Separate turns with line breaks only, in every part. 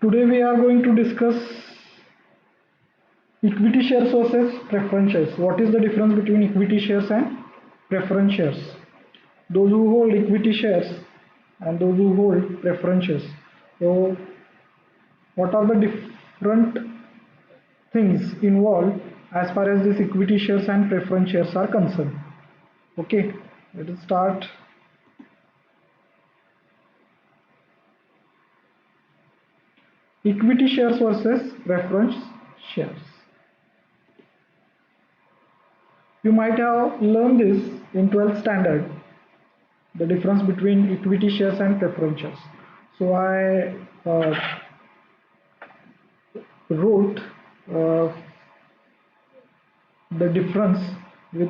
Today we are going to discuss equity shares versus preference shares. What is the difference between equity shares and preference shares? Those who hold equity shares and those who hold preference shares. So, what are the different things involved as far as this equity shares and preference shares are concerned? Okay, let us start. Equity shares versus preference shares. You might have learned this in 12th standard, the difference between equity shares and preference shares. So I wrote uh, the difference with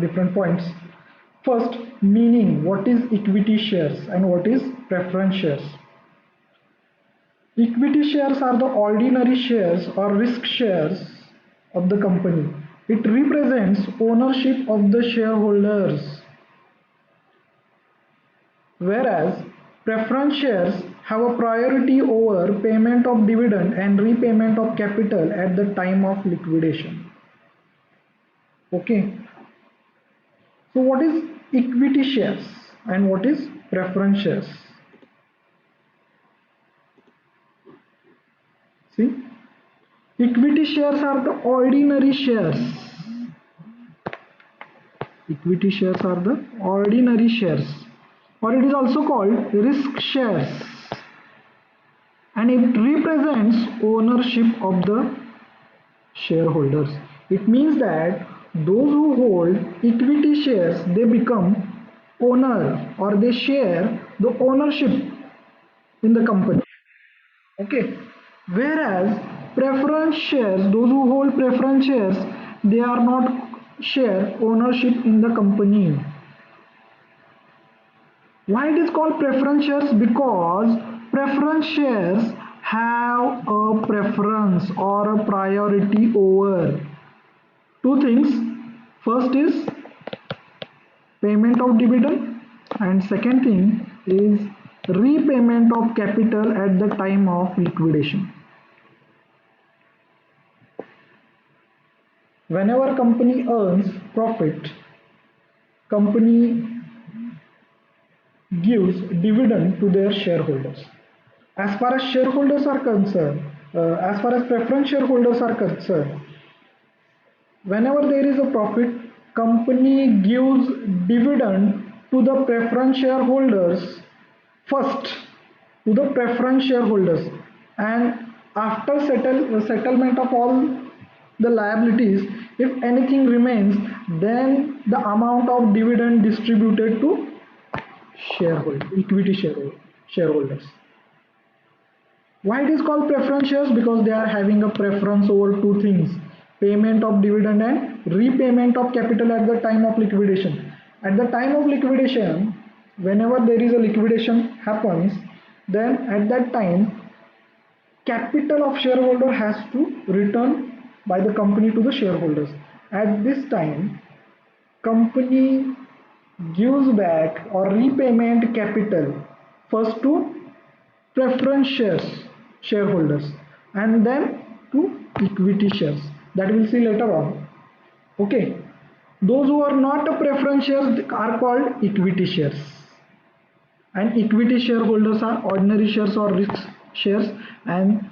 different points. First, meaning what is equity shares and what is preference shares. Equity shares are the ordinary shares or risk shares of the company. It represents ownership of the shareholders, whereas preference shares have a priority over payment of dividend and repayment of capital at the time of liquidation. Okay, so what is equity shares and what is preference shares? See, equity shares are the ordinary shares. Equity shares are the ordinary shares, or it is also called risk shares, and it represents ownership of the shareholders. It means that those who hold equity shares, they become owner or they share the ownership in the company. Okay, whereas preference shares, those who hold preference shares, they are not share ownership in the company. Why it is called preference shares? Because preference shares have a preference or a priority over two things. First is payment of dividend, and second thing is repayment of capital at the time of liquidation. Whenever company earns profit, company gives dividend to their shareholders. As far as shareholders are concerned, as far as preference shareholders are concerned, whenever there is a profit, company gives dividend to the preference shareholders first, to the preference shareholders, and after settlement of all the liabilities, if anything remains, then the amount of dividend distributed to equity shareholders. Why it is called preference shares? Because they are having a preference over two things: payment of dividend and repayment of capital at the time of liquidation. At the time of liquidation, whenever there is a liquidation happens, then at that time capital of shareholder has to return by the company to the shareholders. At this time, company gives back or repayment capital first to preference shareholders, and then to equity shares, that we'll see later on. Okay, those who are not a preference shares are called equity shares, and equity shareholders are ordinary shares or risk shares, and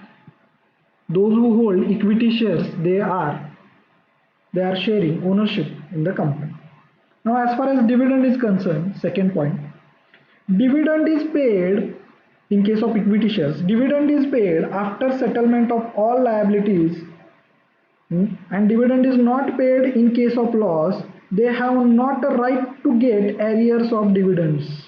those who hold equity shares, they are sharing ownership in the company. Now as far as dividend is concerned, second point, dividend is paid in case of equity shares. Dividend is paid after settlement of all liabilities, and dividend is not paid in case of loss. They have not a right to get arrears of dividends.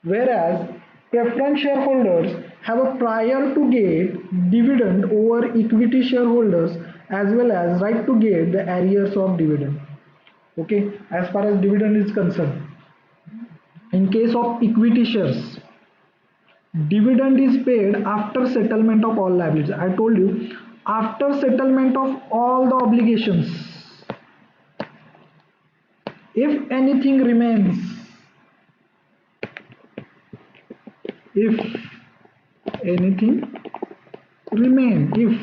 Whereas preference shareholders have a prior to get dividend over equity shareholders, as well as right to get the arrears of dividend. Okay, as far as dividend is concerned, in case of equity shares, dividend is paid after settlement of all liabilities. I told you, after settlement of all the obligations, if anything remains, if anything remain, if,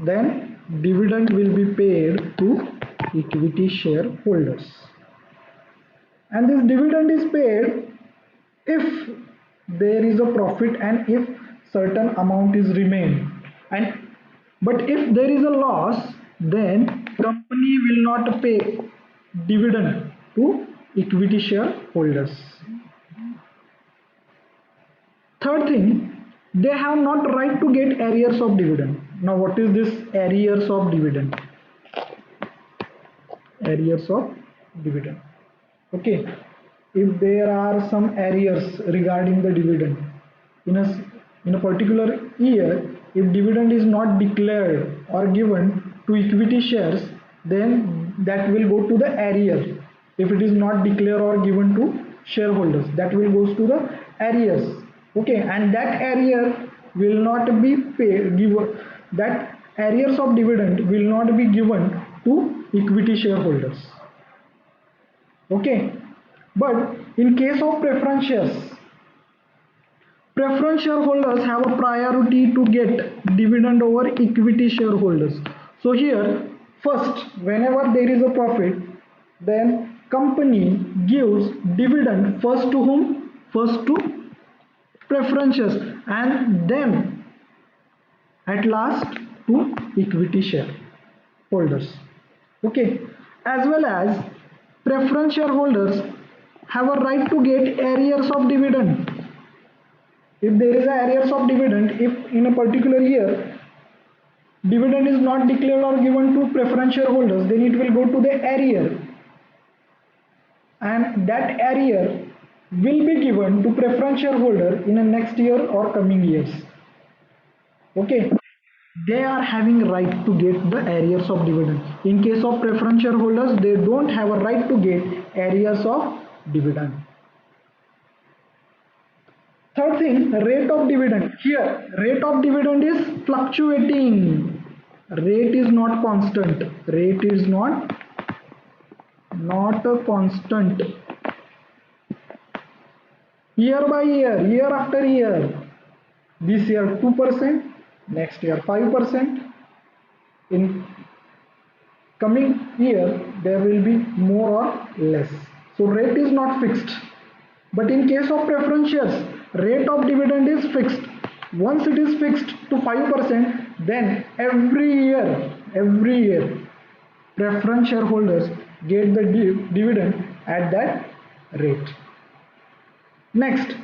then dividend will be paid to equity shareholders. And this dividend is paid if there is a profit and if certain amount is remained. And but if there is a loss, then company will not pay dividend to equity shareholders. Third thing, they have not right to get arrears of dividend. Now what is this arrears of dividend? Arrears of dividend. Okay, if there are some arrears regarding the dividend in a particular year, if dividend is not declared or given to equity shares, then that will go to the arrear. If it is not declared or given to shareholders, that will goes to the arrears. Okay, and that arrear will not be paid, that arrears of dividend will not be given to equity shareholders. Okay, but in case of preference shares, preference shareholders have a priority to get dividend over equity shareholders. So here, first, whenever there is a profit, then company gives dividend first to whom? First to preference shares, and then at last to equity shareholders. Okay, as well as preference shareholders have a right to get arrears of dividend. If there is a arrears of dividend, if in a particular year dividend is not declared or given to preference shareholders, then it will go to the arrear, and that arrear will be given to preference shareholder in the next year or coming years. Okay, they are having right to get the arrears of dividend. In case of preference shareholders, they don't have a right to get arrears of dividend. Third thing, rate of dividend. Here, rate of dividend is fluctuating. Rate is not constant. Rate is not a constant. Year by year, year after year. This year 2%, next year 5%. In coming year, there will be more or less. So rate is not fixed. But in case of preference shares, rate of dividend is fixed. Once it is fixed to 5%, then every year, preference shareholders get the dividend at that rate. Next,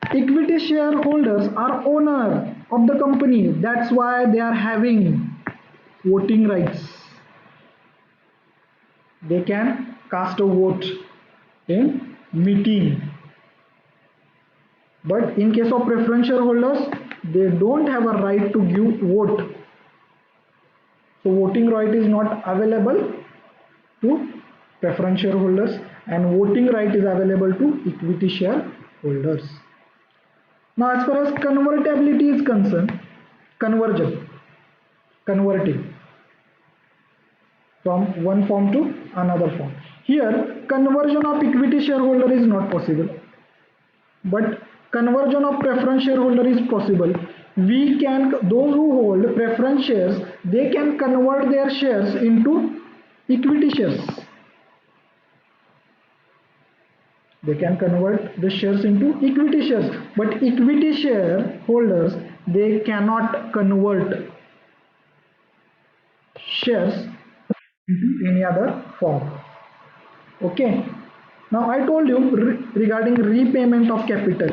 equity shareholders are owner of the company. That's why they are having voting rights. They can cast a vote in meeting. But in case of preference shareholders, they don't have a right to give vote. So voting right is not available to preference shareholders, and voting right is available to equity shareholders. Now as far as convertibility is concerned, converting from one form to another form. Here conversion of equity shareholder is not possible, but conversion of preference shareholder is possible. Those who hold preference shares, they can convert their shares into equity shares. They can convert the shares into equity shares, but equity shareholders, they cannot convert shares into any other form. Okay, now I told you regarding repayment of capital.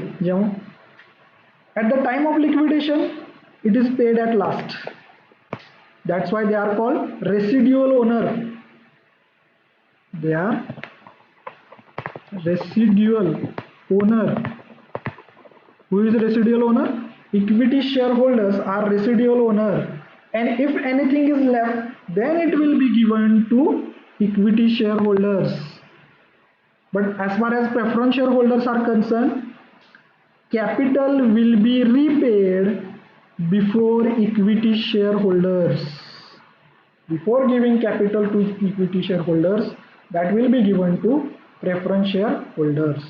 At the time of liquidation, it is paid at last. That's why they are called residual owner. They are residual owner. Who is residual owner? Equity shareholders are residual owner, and if anything is left, then it will be given to equity shareholders. But as far as preference shareholders are concerned, capital will be repaid before equity shareholders. Before giving capital to equity shareholders, that will be given to preference shareholders.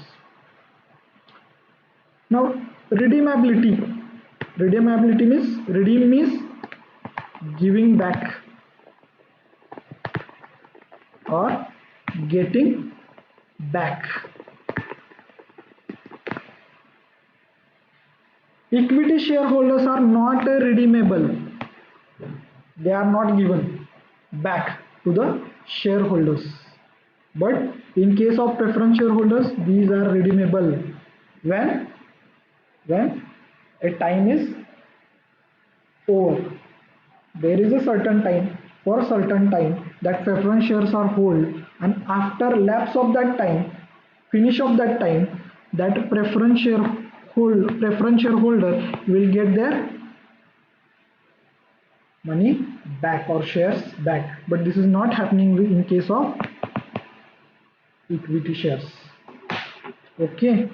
Now redeemability. Redeemability means, redeem means giving back or getting back. Equity shareholders are not redeemable. They are not given back to the shareholders. But in case of preference shareholders, these are redeemable when a time is over. There is a certain time, for a certain time, that preference shares are hold, and after lapse of that time, finish of that time, that preference shareholder will get their money back or shares back. But this is not happening in case of equity shares. Okay.